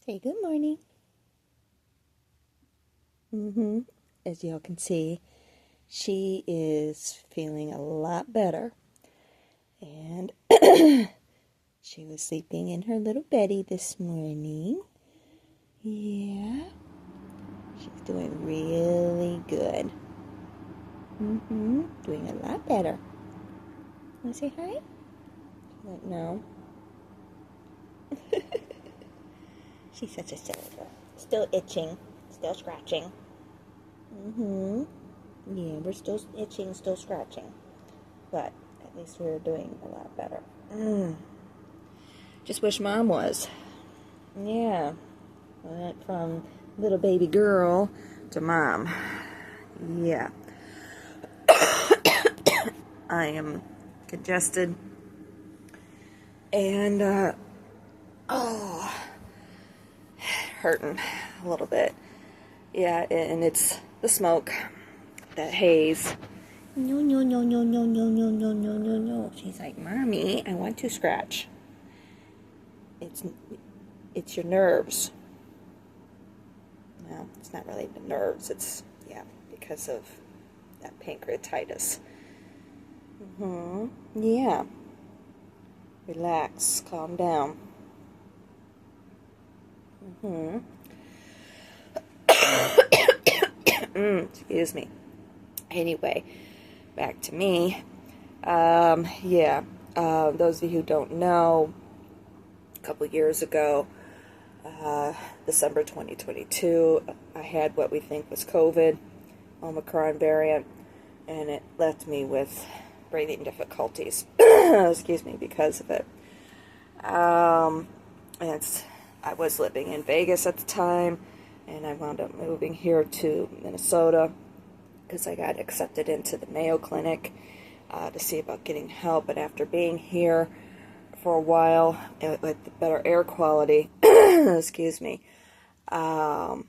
Say good morning. As y'all can see, she is feeling a lot better. And she was sleeping in her little beddy this morning. Yeah. She's doing really good. Doing a lot better. Want to say hi? She's like, no. She's such a silly girl. Still itching. Still scratching. Yeah, we're still itching, still scratching. But at least we're doing a lot better. Just wish Mom was. Yeah. Went from little baby girl to Mom. Yeah. I am congested. And, hurting a little bit. Yeah, and it's the smoke, that haze. No, no, no, no, no, no, no, no, no, no, no. She's like, Mommy, I want to scratch. It's your nerves. Well, it's not really the nerves. It's, because of that pancreatitis. Yeah. Relax. Calm down. Excuse me. Anyway, back to me. Those of you who don't know, a couple years ago, December 2022, I had what we think was COVID, Omicron variant, and it left me with breathing difficulties. Excuse me, because of it. I was living in Vegas at the time, and I wound up moving here to Minnesota because I got accepted into the Mayo Clinic to see about getting help. But after being here for a while with better air quality, excuse me, I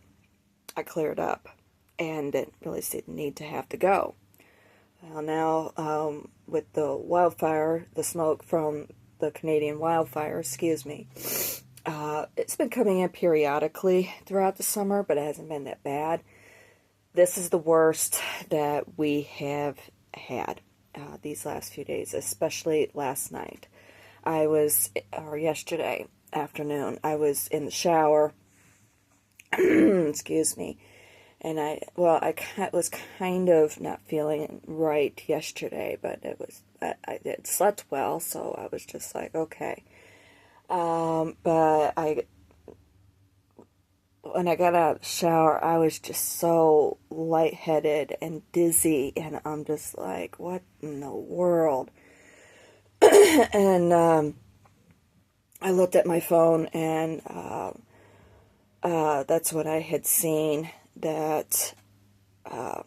cleared up and didn't really see the need to have to go. Well, now with the wildfire, the smoke from the Canadian wildfire, it's been coming in periodically throughout the summer, but it hasn't been that bad. This is the worst that we have had these last few days, especially last night. Yesterday afternoon, I was in the shower, excuse me, and I was kind of not feeling right yesterday, but I did slept well, so I was just like, okay. But when I got out of the shower, I was just so lightheaded and dizzy, and I'm just like, what in the world? And I looked at my phone, and that's what I had seen, that the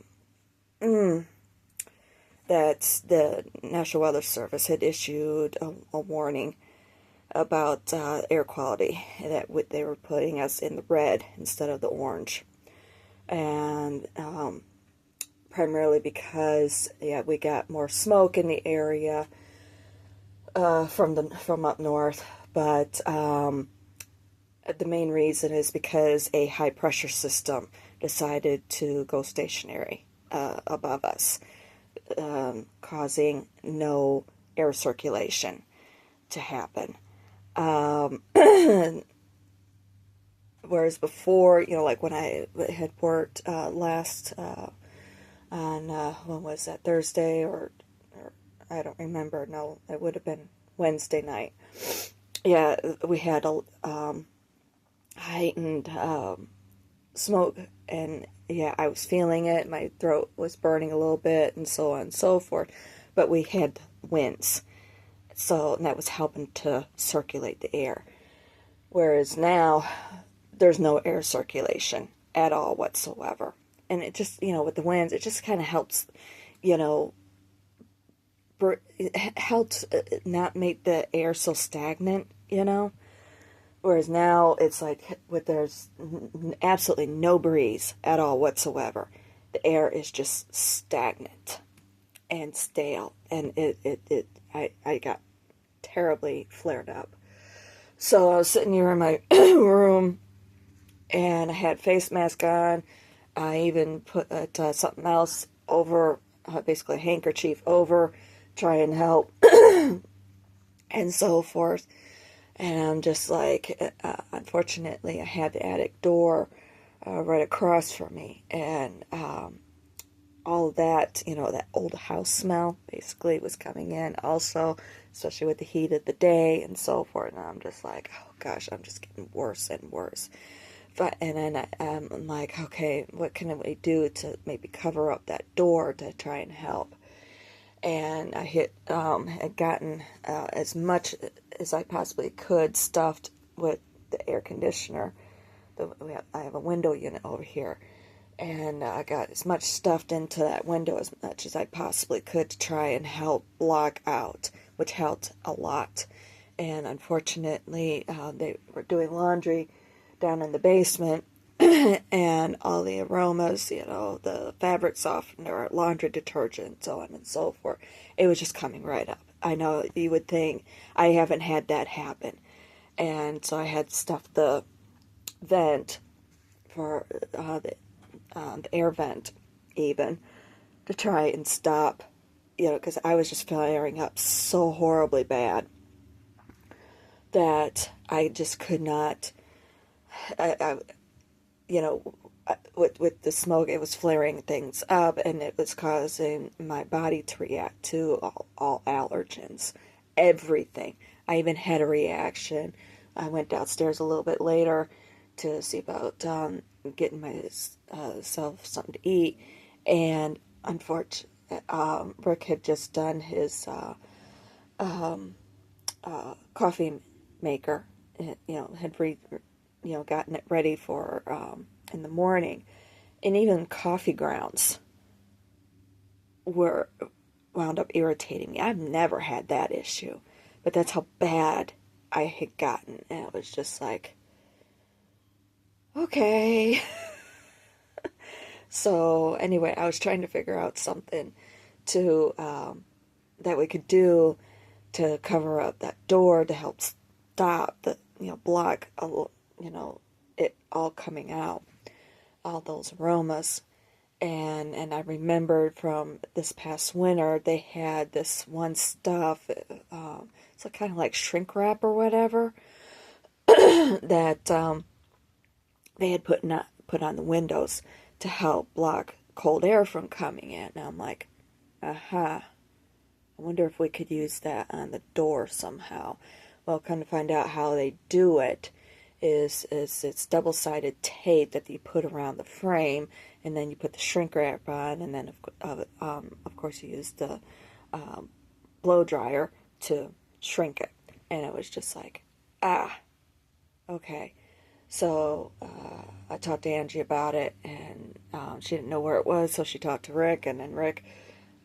National Weather Service had issued a warning about air quality, that they were putting us in the red instead of the orange, and primarily because we got more smoke in the area from up north, but the main reason is because a high pressure system decided to go stationary above us, causing no air circulation to happen. Whereas before, like when I had worked last on when was that, Thursday or I don't remember. No, it would have been Wednesday night. Yeah, we had a heightened smoke, and I was feeling it. My throat was burning a little bit, and so on and so forth. But we had winds. So that was helping to circulate the air. Whereas now, there's no air circulation at all whatsoever. And it just, with the winds, it just kind of helps, it helps not make the air so stagnant, Whereas now, it's like, there's absolutely no breeze at all whatsoever. The air is just stagnant and stale. And I got terribly flared up. So I was sitting here in my room, and I had face mask on. I even put something else over, basically a handkerchief over, try and help, and so forth. And I'm just like, unfortunately, I had the attic door right across from me, and all of that, that old house smell basically was coming in also, especially with the heat of the day and so forth. And I'm just like, oh gosh, I'm just getting worse and worse. And then I'm like, okay, what can we do to maybe cover up that door to try and help? And I had gotten as much as I possibly could stuffed with the air conditioner. I have a window unit over here, and I got as much stuffed into that window as much as I possibly could to try and help block out, which helped a lot. And unfortunately, they were doing laundry down in the basement, and all the aromas, the fabric softener, laundry detergent, so on and so forth, it was just coming right up. I know you would think I haven't had that happen. And so I had stuffed the vent for the air vent even to try and stop, because I was just flaring up so horribly bad that I just could not, with the smoke, it was flaring things up, and it was causing my body to react to all allergens, everything. I even had a reaction. I went downstairs a little bit later to see about getting myself something to eat, and unfortunately, Rick had just done his coffee maker. Had gotten it ready for in the morning, and even coffee grounds were wound up irritating me. I've never had that issue, but that's how bad I had gotten, and it was just like, okay. So anyway, I was trying to figure out something to that we could do to cover up that door to help stop the block it all coming out, all those aromas. And I remembered from this past winter, they had this one stuff, it's kind of like shrink wrap or whatever, that they had put on the windows to help block cold air from coming in. And I'm like, aha, I wonder if we could use that on the door somehow. Well, come to find out how they do it is it's double-sided tape that you put around the frame, and then you put the shrink wrap on, and then of course you use the blow dryer to shrink it. And it was just like, okay. So I talked to Angie about it, and she didn't know where it was, so she talked to Rick, and then Rick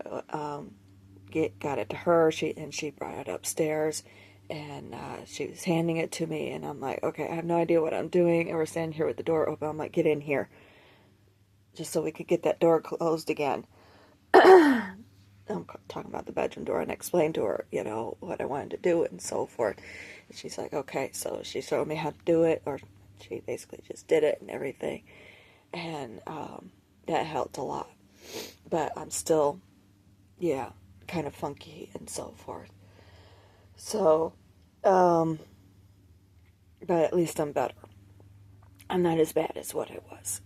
got it to her. She brought it upstairs, and she was handing it to me, and I'm like, okay, I have no idea what I'm doing, and we're standing here with the door open. I'm like, get in here, just so we could get that door closed again. I'm talking about the bedroom door, and I explained to her, what I wanted to do and so forth. And she's like, okay. So she showed me how to do it, or she basically just did it and everything. And that helped a lot. But I'm still, kind of funky and so forth. So, but at least I'm better. I'm not as bad as what I was.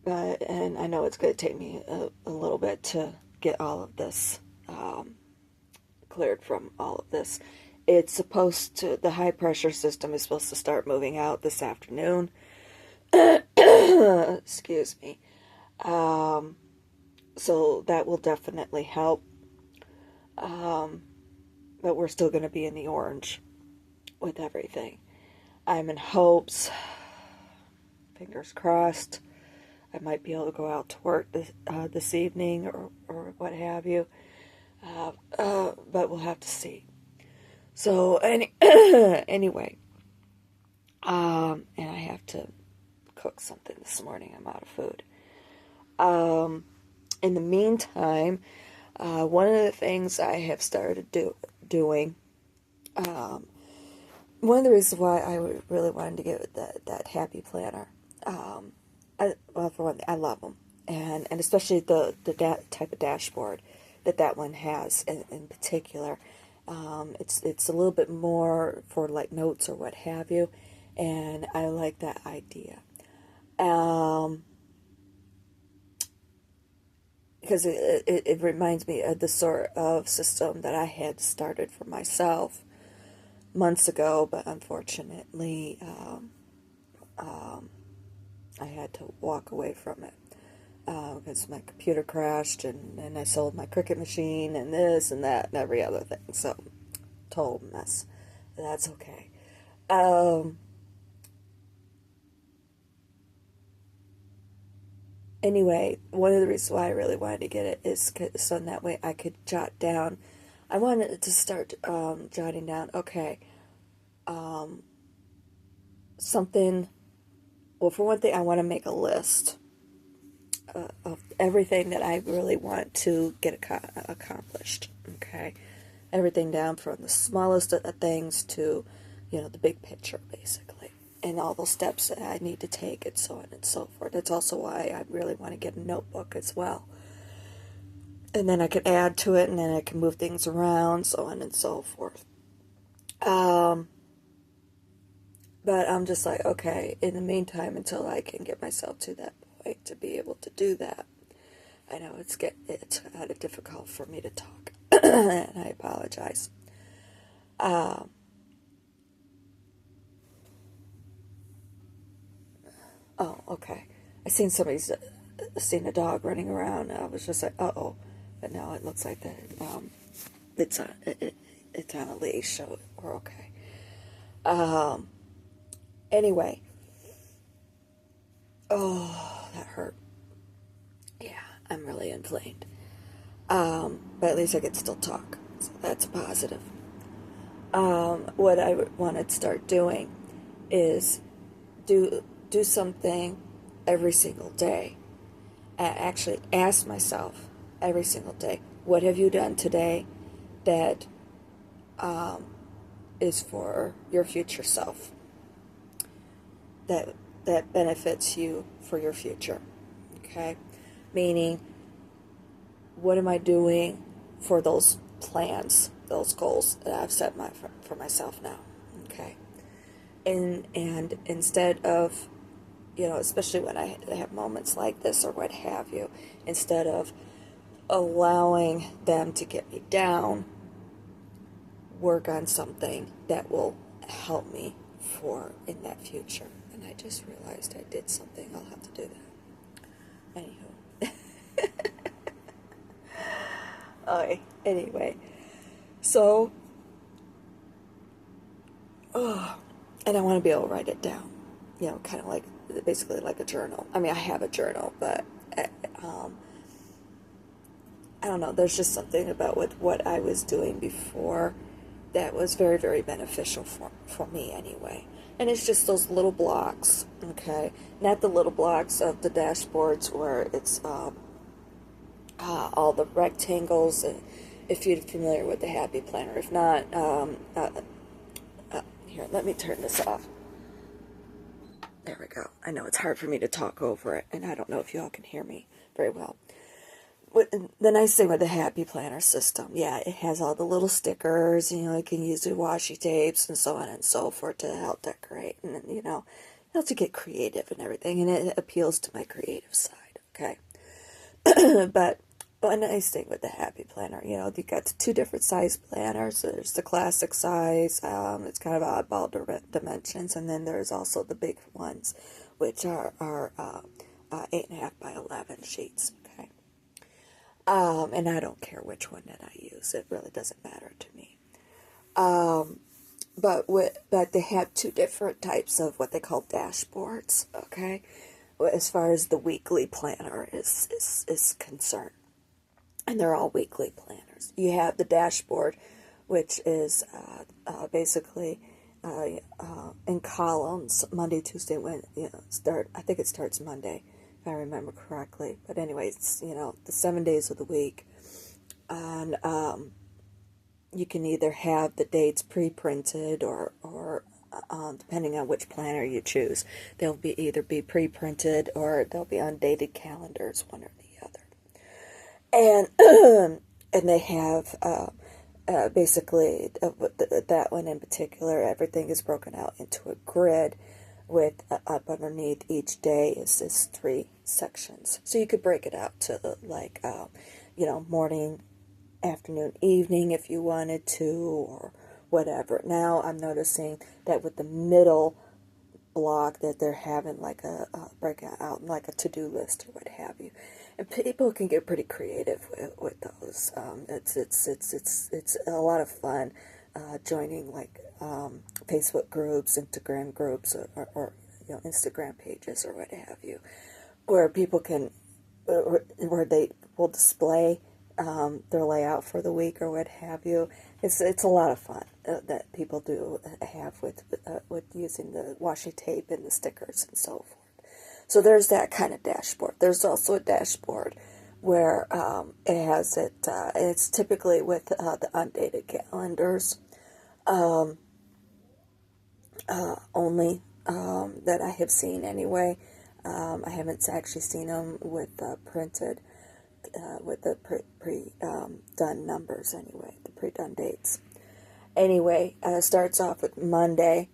And I know it's going to take me a little bit to get all of this cleared from all of this. It's supposed to, the high pressure system is supposed to start moving out this afternoon. Excuse me. So that will definitely help. But we're still going to be in the orange with everything. I'm in hopes, fingers crossed, I might be able to go out to work this evening or what have you. But we'll have to see. So anyway, and I have to cook something this morning. I'm out of food. In the meantime, one of the things I have started doing, one of the reasons why I really wanted to get that happy planner, well, for one thing, I love them, and especially the type of dashboard that one has in particular. It's a little bit more for like notes or what have you, and I like that idea. Because it reminds me of the sort of system that I had started for myself months ago, but unfortunately, I had to walk away from it because my computer crashed, and I sold my Cricut machine and this and that and every other thing. So, total mess. That's okay. Anyway, one of the reasons why I really wanted to get it is so in that way I could jot down. I wanted to start jotting down, okay, something. Well, for one thing, I want to make a list of everything that I really want to get accomplished. Okay, everything down from the smallest of things to, the big picture, basically, and all those steps that I need to take, and so on and so forth. That's also why I really want to get a notebook as well, and then I can add to it, and then I can move things around, so on and so forth. But I'm just like, okay, in the meantime, until I can get myself to that point to be able to do that, I know it's kind of difficult for me to talk, and I apologize. Oh, okay. I seen seen a dog running around. And I was just like, uh-oh. But now it looks like that it's on a leash, so we're okay. Anyway. Oh, that hurt. Yeah, I'm really inflamed. But at least I can still talk, so that's a positive. What I want to start doing is do something every single day. I actually ask myself every single day, what have you done today that is for your future self? That benefits you for your future. Okay? Meaning, what am I doing for those plans, those goals that I've set for myself now? Okay? And instead of, especially when I have moments like this or what have you, instead of allowing them to get me down, work on something that will help me in that future. And I just realized I did something. I'll have to do that. Anywho. Anyway. So, and I want to be able to write it down. Kind of like, basically like a journal. I mean, I have a journal, but I don't know. There's just something about what I was doing before that was very, very beneficial for me anyway. And it's just those little blocks, okay? Not the little blocks of the dashboards where it's all the rectangles, if you're familiar with the Happy Planner. If not, here, let me turn this off. There we go. I know it's hard for me to talk over it, and I don't know if you all can hear me very well. The nice thing with the Happy Planner system, yeah, it has all the little stickers, you can use the washi tapes and so on and so forth to help decorate, and, helps you get creative and everything, and it appeals to my creative side, okay? But one nice thing with the Happy Planner, you've got two different size planners. There's the classic size, it's kind of oddball dimensions, and then there's also the big ones, which are 8.5 by 11 sheets. And I don't care which one that I use. It really doesn't matter to me. But they have two different types of what they call dashboards, okay? As far as the weekly planner is concerned. And they're all weekly planners. You have the dashboard, which is basically in columns, Monday, Tuesday, Wednesday, I think it starts Monday, if I remember correctly. But anyways, the 7 days of the week. And you can either have the dates pre-printed or depending on which planner you choose. They'll be either be pre-printed or they'll be undated calendars, one or the other. And and they have basically that one in particular. Everything is broken out into a grid with up underneath each day is 3 sections. So you could break it out to like morning, afternoon, evening if you wanted to, or whatever. Now I'm noticing that with the middle block that they're having like a break out like a to-do list or what have you, and people can get pretty creative with those. It's a lot of fun joining like Facebook groups, Instagram groups, or Instagram pages or what have you, where people can where they will display their layout for the week or what have you. It's a lot of fun that people do have with using the washi tape and the stickers and so forth. So there's that kind of dashboard. There's also a dashboard where it has it. It's typically with the undated calendars only that I have seen anyway. I haven't actually seen them with printed. With the pre-done numbers anyway, the pre-done dates. Anyway, starts off with Monday,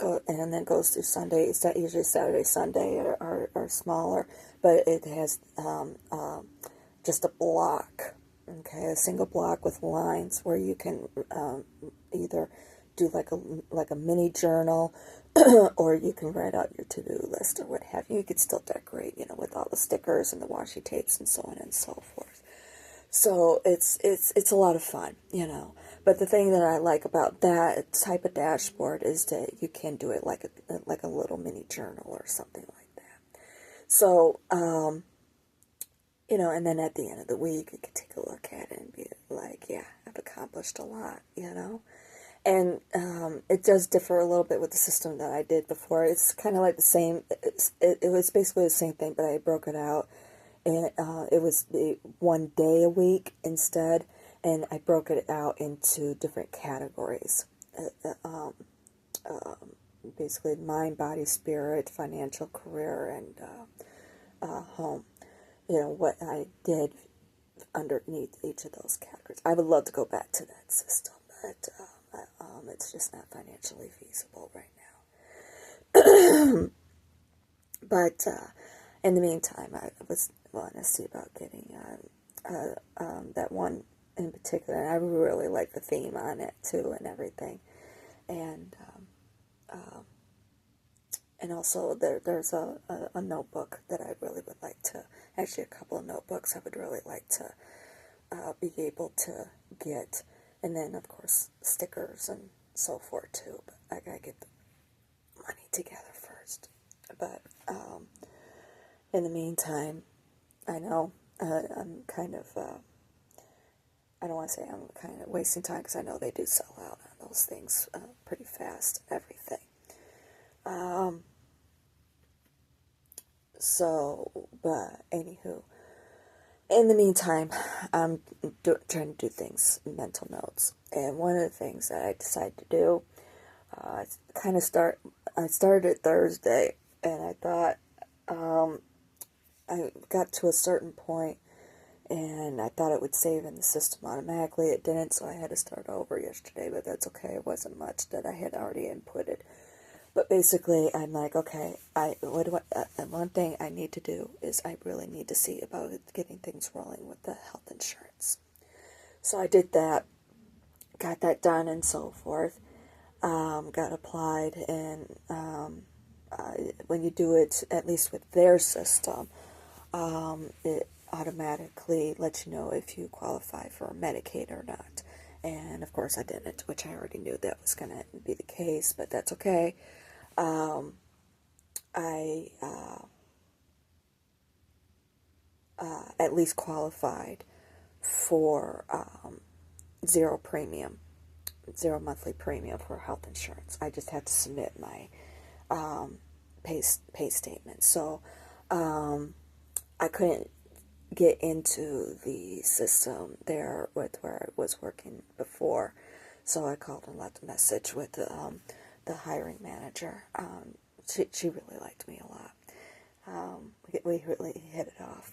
and then goes through Sunday. It's usually Saturday, Sunday are smaller, but it has just a block, okay, a single block with lines where you can either do like a mini journal, or you can write out your to-do list or what have you. You could still decorate, with all the stickers and the washi tapes and so on and so forth. So it's a lot of fun, But the thing that I like about that type of dashboard is that you can do it like a little mini journal or something like that. So and then at the end of the week, you can take a look at it and be like, yeah, I've accomplished a lot, And it does differ a little bit with the system that I did before. It's kind of like the same. It was basically the same thing, but I broke it out. And it was 1 day a week instead. And I broke it out into different categories. Basically mind, body, spirit, financial, career, and home. What I did underneath each of those categories. I would love to go back to that system, but it's just not financially feasible right now. But in the meantime, I was wanting to see about getting that one in particular, and I really like the theme on it too and everything. And also there's a notebook that I really would like to, actually a couple of notebooks I would really like to be able to get. And then, of course, stickers and so forth, too. But I gotta get the money together first. But in the meantime, I know I'm kind of, I don't want to say I'm kind of wasting time, because I know they do sell out on those things pretty fast and everything. But anywho, in the meantime, I'm trying to do things, mental notes. And one of the things that I decided to do, I started Thursday, and I thought, I got to a certain point, and I thought it would save in the system automatically. It didn't, so I had to start over yesterday, but that's okay. It wasn't much that I had already inputted. But basically, I'm like, okay, one thing I need to do is I really need to see about getting things rolling with the health insurance. So I did that, got that done and so forth, got applied, and when you do it, at least with their system, it automatically lets you know if you qualify for Medicaid or not. And of course I didn't, which I already knew that was going to be the case, but that's okay. I at least qualified for zero monthly premium for health insurance. I just had to submit my pay statement. So I couldn't get into the system there with where I was working before. So I called and left a message with the the hiring manager. She really liked me a lot. We really hit it off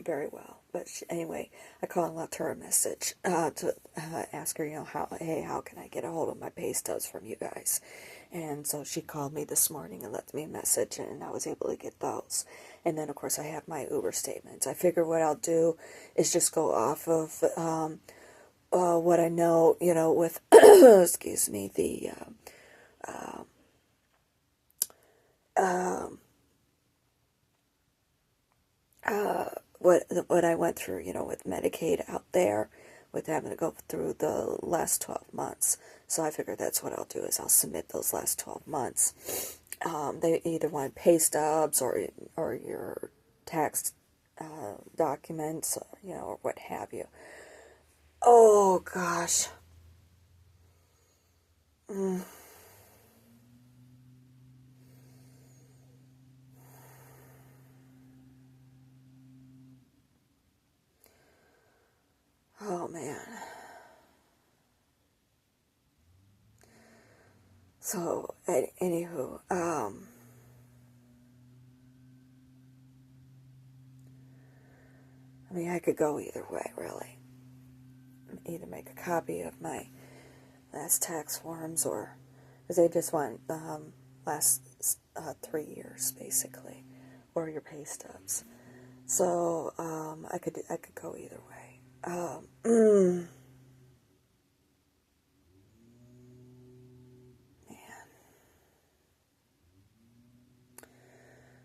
very well. But anyway, I called and left her a message to ask her, how can I get a hold of my pay stubs from you guys? And so she called me this morning and left me a message, and I was able to get those. And then, of course, I have my Uber statements. I figure what I'll do is just go off of what I know, with, excuse me, the what I went through, with Medicaid out there, with having to go through the last 12 months. So I figured that's what I'll do, is I'll submit those last 12 months. They either want pay stubs or your tax documents, or what have you. Oh, gosh. Oh, man. So, anywho, I could go either way, really. Either make a copy of my last tax forms, or, because they just want last 3 years, basically, or your pay stubs. So, I could go either way.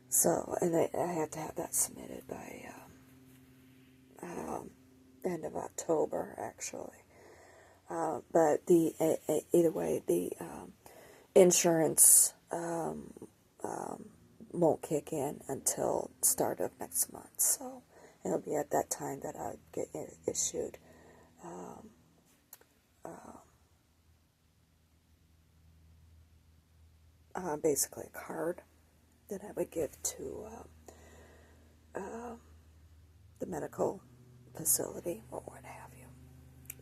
So, and I have to have that submitted by end of October, actually. But either way, the insurance won't kick in until start of next month. So it'll be at that time that I get issued basically a card that I would give to the medical facility or what have you.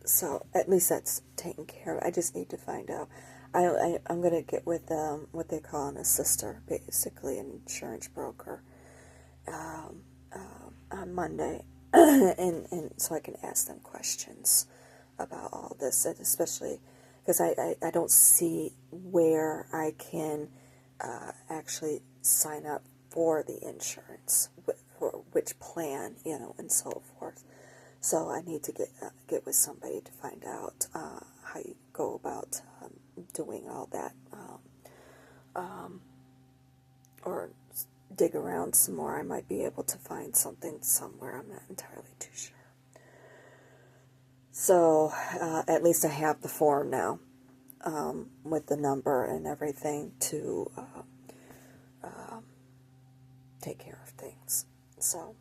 So at least that's taken care of. I just need to find out. I'm going to get with what they call an assister, basically an insurance broker, on Monday, and so I can ask them questions about all this, and especially because I don't see where I can actually sign up for the insurance, for which plan, and so forth. So I need to get with somebody to find out how you go about doing all that, or dig around some more. I might be able to find something somewhere. I'm not entirely too sure. So at least I have the form now, with the number and everything to take care of things. So,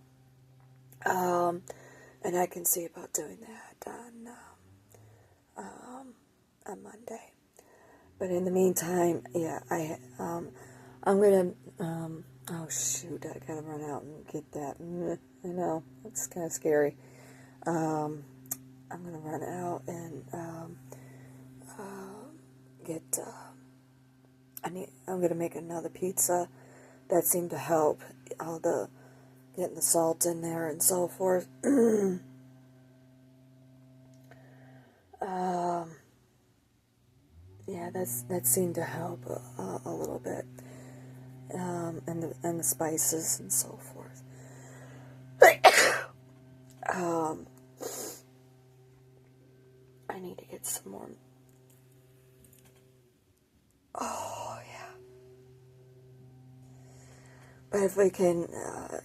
and I can see about doing that on Monday. But in the meantime, yeah, I'm gonna, oh shoot, I gotta run out and get that. I know, it's kind of scary. I'm gonna run out and get, I'm gonna make another pizza. That seemed to help, all the, getting the salt in there and so forth. Yeah, that seemed to help a little bit, and the spices and so forth. I need to get some more. Oh yeah, but if we can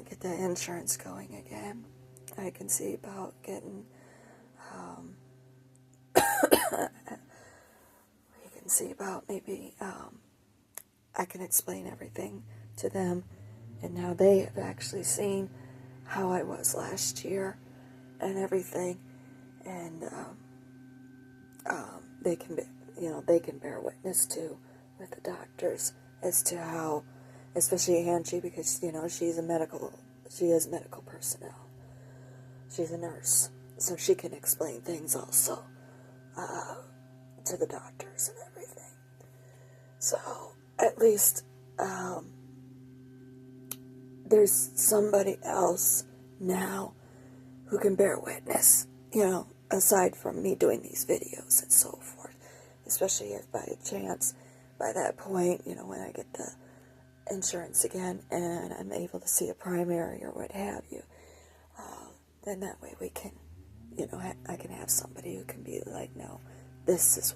get that insurance going again, I can see about getting. See about maybe I can explain everything to them, and now they have actually seen how I was last year and everything, and they can they can bear witness to with the doctors as to how, especially Angie, because she is medical personnel, she's a nurse, so she can explain things also to the doctors and everything. So, at least, there's somebody else now who can bear witness, aside from me doing these videos and so forth. Especially if by chance, by that point, when I get the insurance again and I'm able to see a primary or what have you, then that way we can, I can have somebody who can be like, no, this is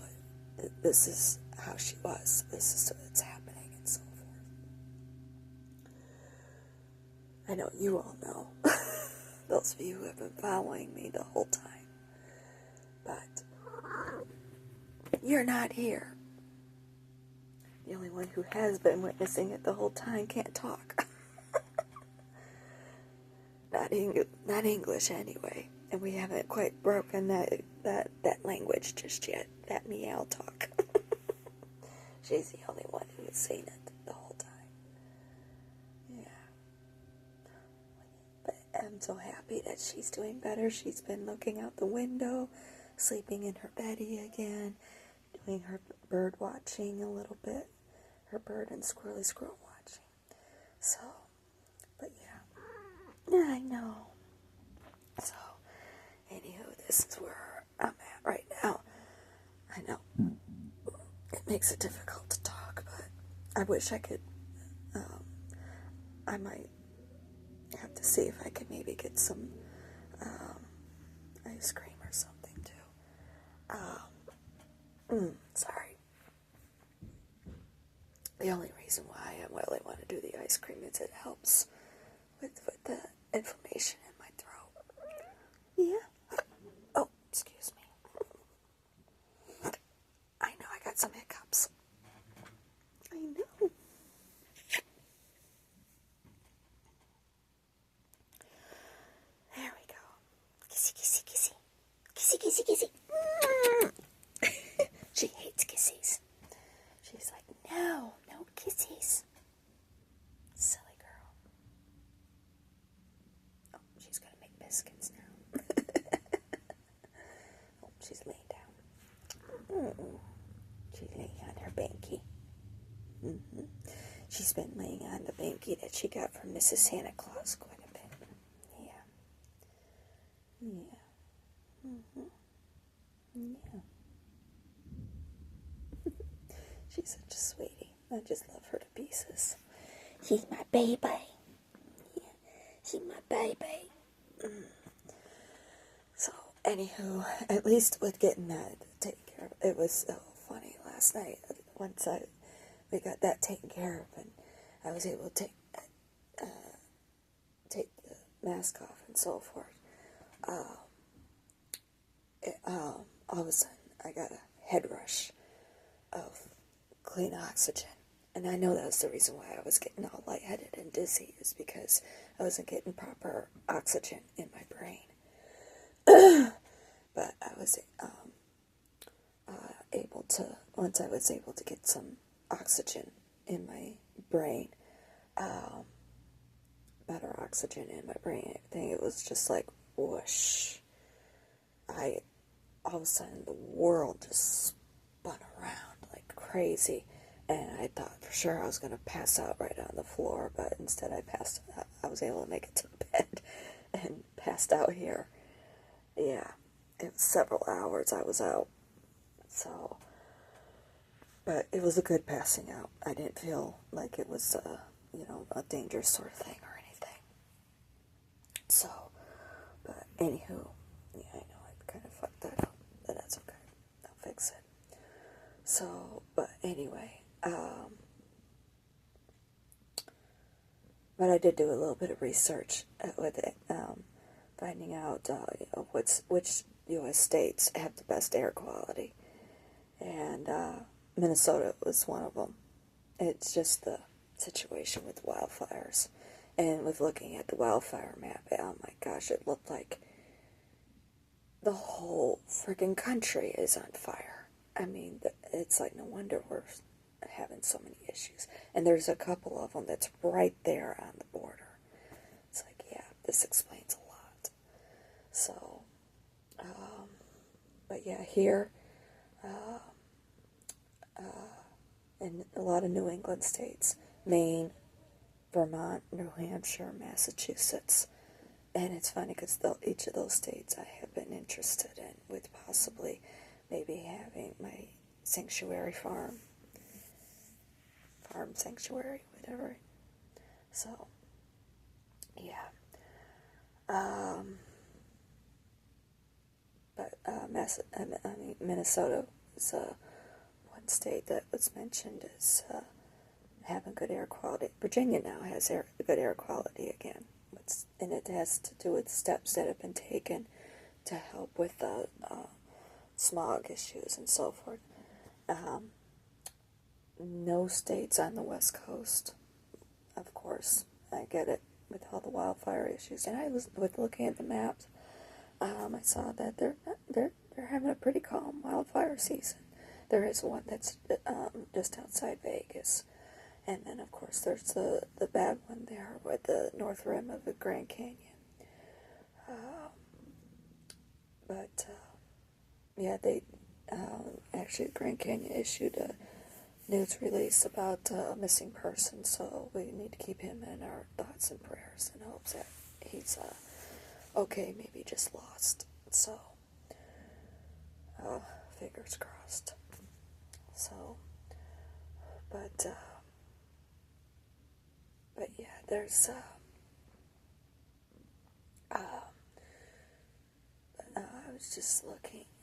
how she was, this is what's happening, and so forth. I know you all know, those of you who have been following me the whole time, but you're not here. The only one who has been witnessing it the whole time can't talk. Not English anyway, and we haven't quite broken that language just yet, that meow talk. She's the only one who has seen it the whole time. Yeah. But I'm so happy that she's doing better. She's been looking out the window, sleeping in her beddie again, doing her bird watching a little bit, her bird and squirrel watching. So, but yeah. Yeah, I know. So, anywho, this is where I'm at right now. I know it makes it difficult to talk, but I wish I could. I might have to see if I can maybe get some ice cream or something too. Sorry. The only reason why I really want to do the ice cream is it helps with the inflammation in my throat. Yeah. Oh, excuse me. I know I got some hiccups. I know. There we go. Kissy, kissy, kissy. Kissy, kissy, kissy. She hates kissies. She's like, no kissies. Silly girl. Oh, she's gonna make biscuits now. Oh, she's laying down. She's laying on her banky. She's been laying on the banky that she got from Mrs. Santa Claus quite a bit. Yeah. Yeah. She's such a sweetie. I just love her to pieces. She's my baby. Yeah, she's my baby. So, anywho, at least with getting that taken care of, it was so funny last night. Once we got that taken care of, and I was able to take the mask off and so forth. All of a sudden, I got a head rush of clean oxygen. And I know that was the reason why I was getting all lightheaded and dizzy, is because I wasn't getting proper oxygen in my brain. But I was able to, once I was able to get some oxygen in my brain, better oxygen in my brain, I think it was just like whoosh. All of a sudden the world just spun around like crazy. And I thought for sure I was going to pass out right on the floor, but instead I was able to make it to the bed and passed out here. Yeah, it was several hours I was out. So, but it was a good passing out. I didn't feel like it was, a dangerous sort of thing or anything. So, but anywho, yeah, I know I kind of fucked that up, but that's okay. I'll fix it. So, but anyway, but I did do a little bit of research with it, finding out which U.S. states have the best air quality, and Minnesota was one of them. It's just the situation with wildfires, and with looking at the wildfire map, oh my gosh, it looked like the whole freaking country is on fire. I mean, it's like no wonder we're having so many issues. And there's a couple of them that's right there on the border. It's like, yeah, this explains a lot. So, but yeah, here, in a lot of New England states, Maine, Vermont, New Hampshire, Massachusetts. And it's funny because each of those states I have been interested in, with possibly maybe having my sanctuary farm sanctuary, whatever. So, yeah. But Minnesota is one state that was mentioned as having good air quality. Virginia now has good air quality again. And it has to do with steps that have been taken to help with the smog issues and so forth. No states on the West Coast, of course. I get it with all the wildfire issues. And I was looking at the maps. I saw that they're having a pretty calm wildfire season. There is one that's just outside Vegas. And then, of course, there's the bad one there with the north rim of the Grand Canyon. Yeah, they actually, the Grand Canyon issued a news release about a missing person, so we need to keep him in our thoughts and prayers in hopes that he's okay, maybe just lost. So, fingers crossed. So, but yeah, there's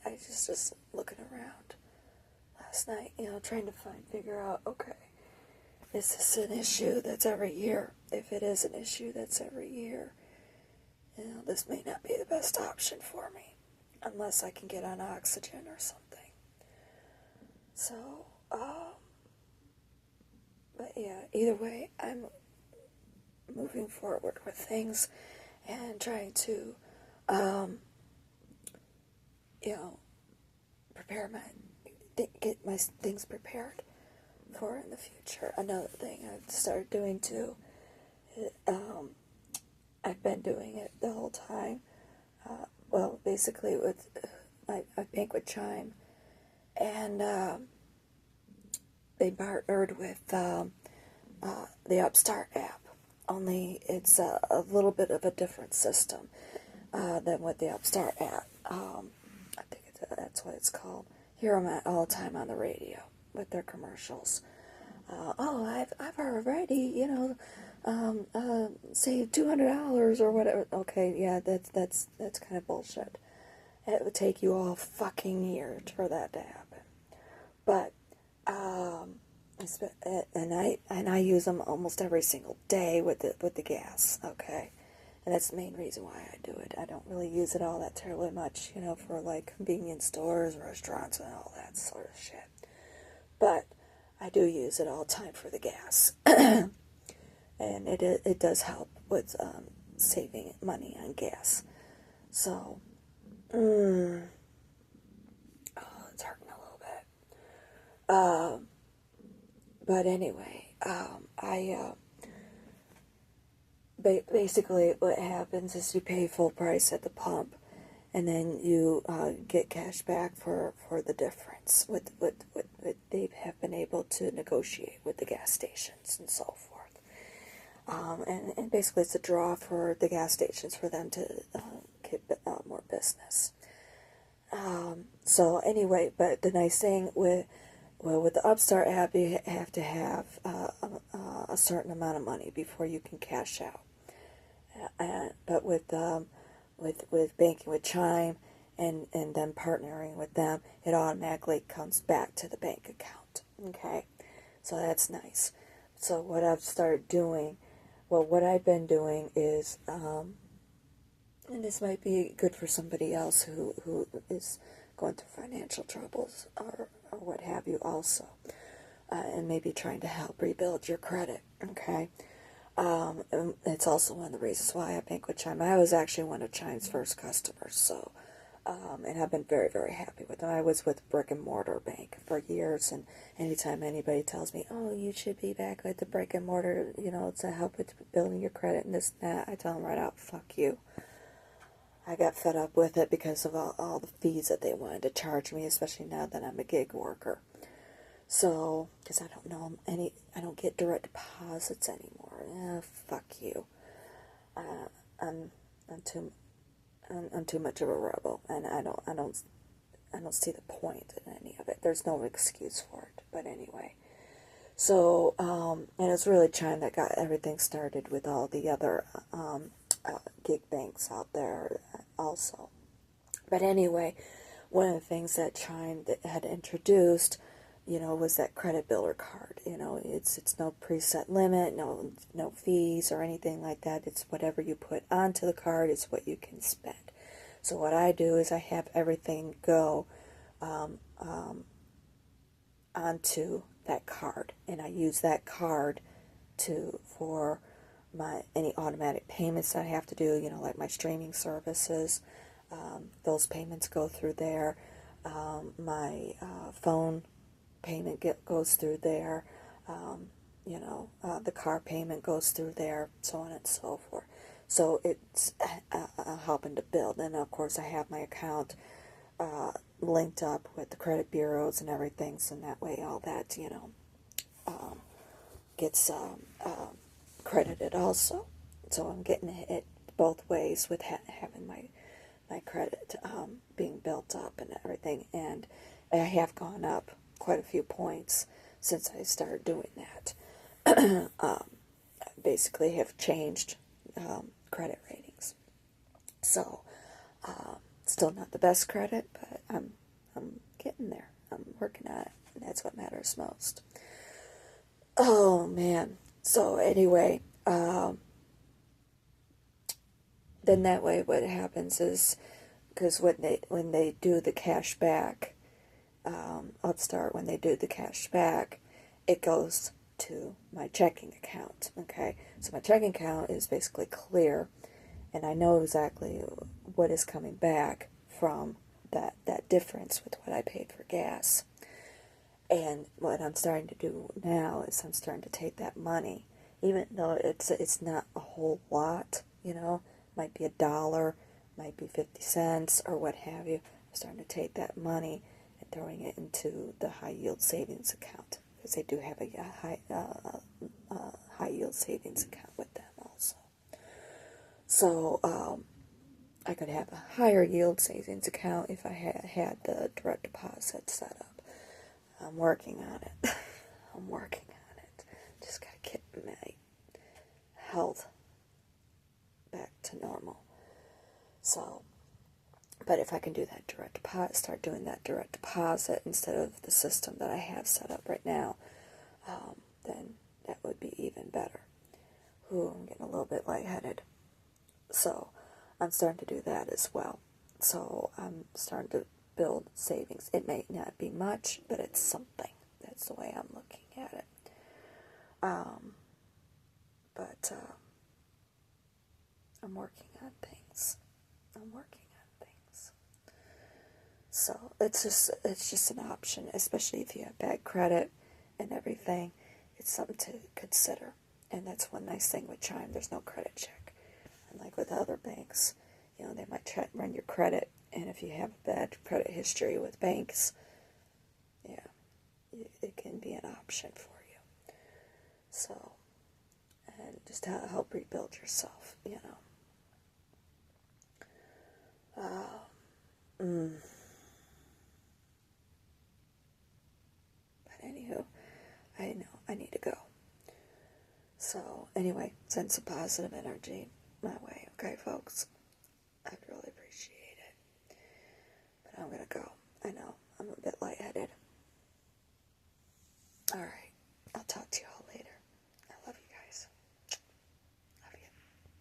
I was just looking around last night, trying to figure out, okay, is this an issue that's every year? If it is an issue that's every year, this may not be the best option for me, unless I can get on oxygen or something. So, but yeah, either way, I'm moving forward with things and trying to, get my things prepared for in the future. Another thing I've started doing too, I've been doing it the whole time. Basically with I bank with Chime, and they partnered with the Upstart app. Only it's a little bit of a different system than with the Upstart app. I think that's what it's called. Hear them all the time on the radio with their commercials. I've already, saved $200 or whatever. Okay, yeah, that's kind of bullshit. It would take you all fucking year for that to happen. But and I use them almost every single day with the gas. Okay. And that's the main reason why I do it. I don't really use it all that terribly much, for like convenience stores, restaurants, and all that sort of shit. But I do use it all the time for the gas. And it does help with saving money on gas. So, it's hurting a little bit. But anyway, basically what happens is you pay full price at the pump, and then you get cash back for the difference. They have been able to negotiate with the gas stations and so forth. And basically it's a draw for the gas stations for them to get more business. So anyway, but the nice thing with the Upstart app, you have to have a certain amount of money before you can cash out. But with banking with Chime and then partnering with them, it automatically comes back to the bank account. Okay, so that's nice. So what I've been doing is, and this might be good for somebody else who is going through financial troubles or what have you also, and maybe trying to help rebuild your credit. Okay. And it's also one of the reasons why I bank with Chime. I was actually one of Chime's first customers, so, and I've been very, very happy with them. I was with brick and mortar bank for years, and anytime anybody tells me, oh, you should be back with the brick and mortar, to help with building your credit and this and that, I tell them right out, fuck you. I got fed up with it because of all the fees that they wanted to charge me, especially now that I'm a gig worker. So, because I don't know I don't get direct deposits anymore. Fuck you. I'm I'm too much of a rebel, and I don't see the point in any of it. There's no excuse for it. But anyway, so and it's really Chime that got everything started with all the other gig banks out there also. But anyway, one of the things that Chime had introduced, was that credit builder card. It's no preset limit, no fees or anything like that. It's whatever you put onto the card is what you can spend. So what I do is I have everything go onto that card, and I use that card for any automatic payments that I have to do. Like my streaming services. Those payments go through there. My phone payment goes through there. The car payment goes through there, so on and so forth. So it's helping to build. And of course, I have my account linked up with the credit bureaus and everything, so that way all that, gets credited also. So I'm getting it both ways with having my credit being built up and everything, and I have gone up quite a few points since I started doing that. Basically have changed credit ratings, so still not the best credit, but I'm getting there. I'm working on it, and that's what matters most. Oh man. So anyway, then that way what happens is, because when they do the cash back, Upstart, when they do the cash back, it goes to my checking account. Okay, so my checking account is basically clear, and I know exactly what is coming back from that difference with what I paid for gas. And what I'm starting to do now is I'm starting to take that money, even though it's not a whole lot, might be $1, might be 50 cents or what have you. I'm starting to take that money and throwing it into the high yield savings account, because they do have a high yield savings account with them also. So I could have a higher yield savings account if I had the direct deposit set up. I'm working on it. I'm working on it. Just gotta get my health back to normal. So, but if I can do that direct deposit, start doing that direct deposit instead of the system that I have set up right now, then that would be even better. Ooh, I'm getting a little bit lightheaded. So, I'm starting to do that as well. So, I'm starting to build savings. It may not be much, but it's something. That's the way I'm looking at it. But I'm working on things. So it's just an option, especially if you have bad credit and everything. It's something to consider. And that's one nice thing with Chime. There's no credit check. Unlike with other banks, they might run your credit, and if you have a bad credit history with banks, it can be an option for you. So, and just to help rebuild yourself, But anywho, I know I need to go. So, anyway, send some positive energy my way, okay, folks? I'd really appreciate it. But I'm gonna go. I know, I'm a bit lightheaded. Alright.